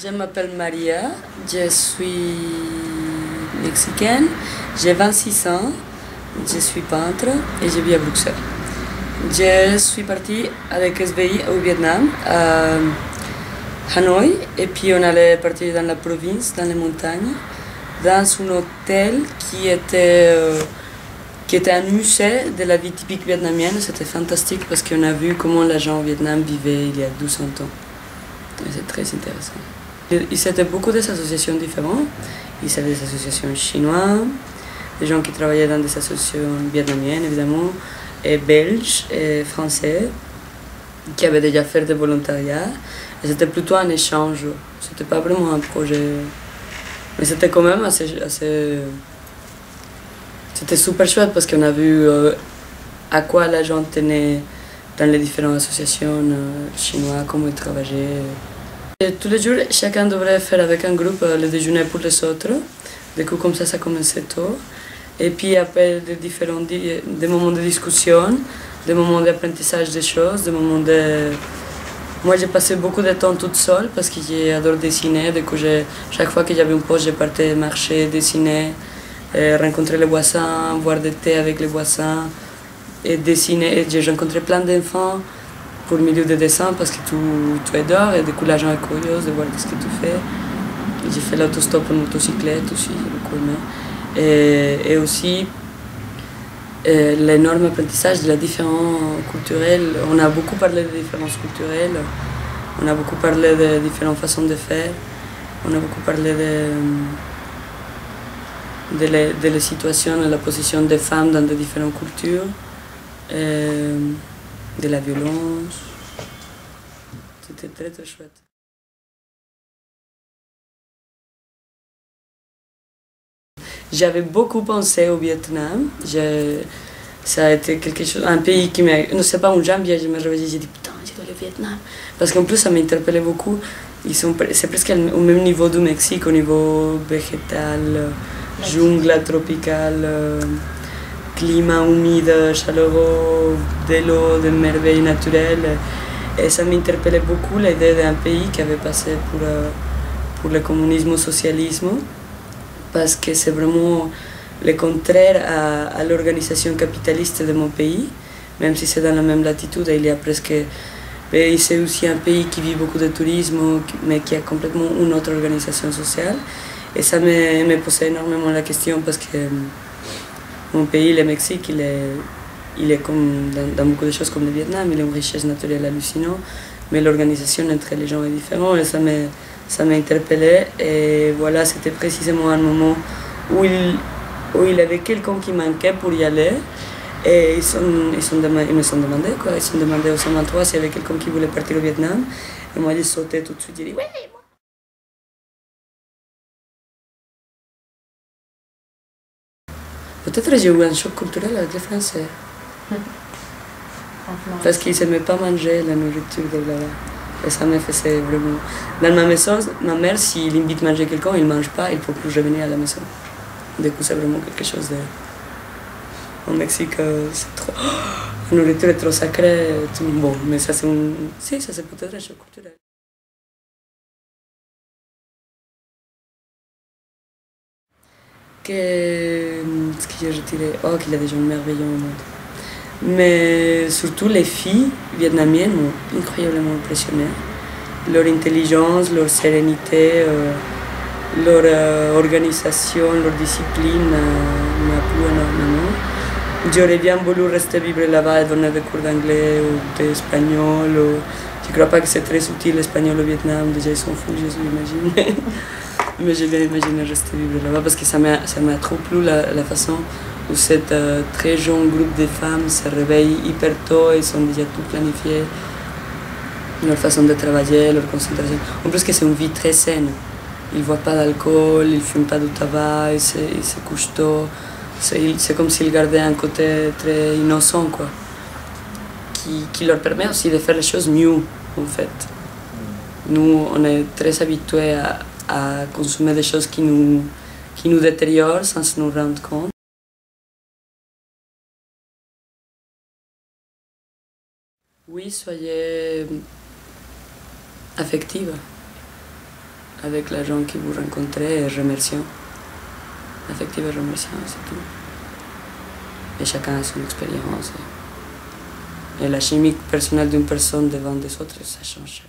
Je m'appelle Maria, je suis mexicaine, j'ai 26 ans, je suis peintre et je vis à Bruxelles. Je suis partie avec SBI au Vietnam, à Hanoï, et puis on allait partir dans la province, dans les montagnes, dans un hôtel qui était un musée de la vie typique vietnamienne. C'était fantastique parce qu'on a vu comment les gens au Vietnam vivaient il y a 200 ans. C'est très intéressant. C'était beaucoup d'associations différentes. Il y avait des associations chinoises, des gens qui travaillaient dans des associations vietnamiennes évidemment, et belges et français, qui avaient déjà fait des volontariats. Et c'était plutôt un échange. C'était pas vraiment un projet. Mais c'était quand même assez c'était super chouette parce qu'on a vu à quoi la gens tenait dans les différentes associations chinoises, comment ils travaillaient. Et tous les jours, chacun devrait faire avec un groupe le déjeuner pour les autres. Du coup, comme ça commençait tôt. Et puis après, des moments de discussion, des moments d'apprentissage des choses, des moments de... Moi, j'ai passé beaucoup de temps toute seule parce que j'adore dessiner. Du coup, chaque fois que j'avais une pause, je partais marcher, dessiner, rencontrer les voisins, boire des thés avec les voisins et dessiner. Et j'ai rencontré plein d'enfants pour le milieu de dessin parce que tu es dehors et du coup, la gens est curieuse de voir ce que tu fais. J'ai fait l'autostop en motocyclette aussi, j'ai beaucoup aimé. Et aussi, l'énorme apprentissage de la différence culturelle. On a beaucoup parlé des différences culturelles, on a beaucoup parlé de différentes façons de faire, on a beaucoup parlé de la situation et la position des femmes dans de différentes cultures, de la violence. C'était très très chouette. J'avais beaucoup pensé au Vietnam. Ça a été quelque chose, un pays qui m'a... Non, c'est pas un janvier, je me réveillais, j'ai dit putain, je dois aller au Vietnam. Parce qu'en plus, ça m'interpellait beaucoup. C'est presque au même niveau du Mexique, au niveau végétal, jungle tropicale, climat humide, chaleureux, de l'eau, de merveilles naturelles. Et ça m'interpellait beaucoup l'idée d'un pays qui avait passé pour le communisme au socialisme. Parce que c'est vraiment le contraire à l'organisation capitaliste de mon pays, même si c'est dans la même latitude, il y a presque... C'est aussi un pays qui vit beaucoup de tourisme, mais qui a complètement une autre organisation sociale. Et ça me posait énormément la question parce que mon pays, le Mexique, il est comme dans beaucoup de choses comme le Vietnam, il a une richesse naturelle hallucinante, mais l'organisation entre les gens est différente et ça m'a interpellée. Et voilà, c'était précisément un moment où il y avait quelqu'un qui manquait pour y aller. Et ils me sont demandé au 123 s'il y avait quelqu'un qui voulait partir au Vietnam. Et moi, j'ai sauté tout de suite, j'ai dit oui, moi. Peut-être que j'ai eu un choc culturel avec les Français. Parce qu'ils n'aimaient pas manger la nourriture de là-bas. Et ça me faisait vraiment... Dans ma maison, ma mère, s'il invite à manger quelqu'un, il ne mange pas, il ne peut plus revenir à la maison. Du coup, c'est vraiment quelque chose de... Au Mexique, c'est trop... La nourriture est trop sacrée. Bon, mais ça, c'est un... Si, ça, c'est peut-être un choc culturel. Ce que j'ai retiré... Oh, qu'il y a des gens merveilleux au monde. Mais surtout les filles vietnamiennes m'ont incroyablement impressionné. Leur intelligence, leur sérénité, leur organisation, leur discipline m'a plu énormément. J'aurais bien voulu rester vivre là-bas et donner des cours d'anglais ou d'espagnol. Je ne crois pas que c'est très utile l'espagnol au Vietnam, déjà ils sont fous, je m'imagine. Mais j'ai bien imaginé rester vivre là-bas parce que ça m'a trop plu la façon où ce très jeune groupe de femmes se réveillent hyper tôt et sont déjà tout planifiées. Leur façon de travailler, leur concentration. En plus que c'est une vie très saine. Ils ne boivent pas d'alcool, ils ne fument pas de tabac, ils se couchent tôt. C'est comme s'ils gardaient un côté très innocent, quoi. Qui leur permet aussi de faire les choses mieux, en fait. Nous, on est très habitués à consommer des choses qui nous détériorent sans nous rendre compte. Oui, soyez affective. avec les gens que vous rencontrez et remerciant. Affective et remerciant, c'est tout. Et chacun a son expérience. Et la chimie personnelle d'une personne devant des autres, ça change.